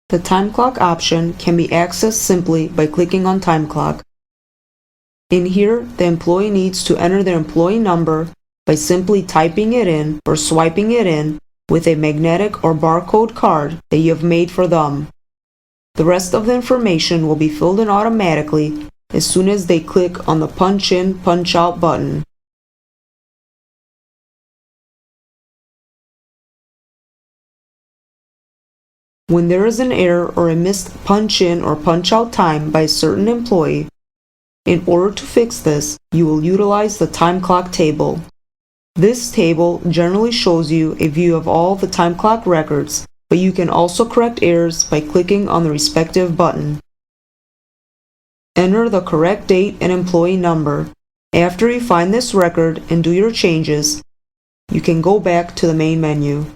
The time clock option can be accessed simply by clicking on time clock. In here, the employee needs to enter their employee number by simply typing it in or swiping it in with a magnetic or barcode card that you have made for them. The rest of the information will be filled in automatically as soon as they click on the punch in, punch out button. When there is an error or a missed punch in or punch out time by a certain employee, in order to fix this, you will utilize the time clock table. This table generally shows you a view of all the time clock records, but you can also correct errors by clicking on the respective button. Enter the correct date and employee number. After you find this record and do your changes, you can go back to the main menu.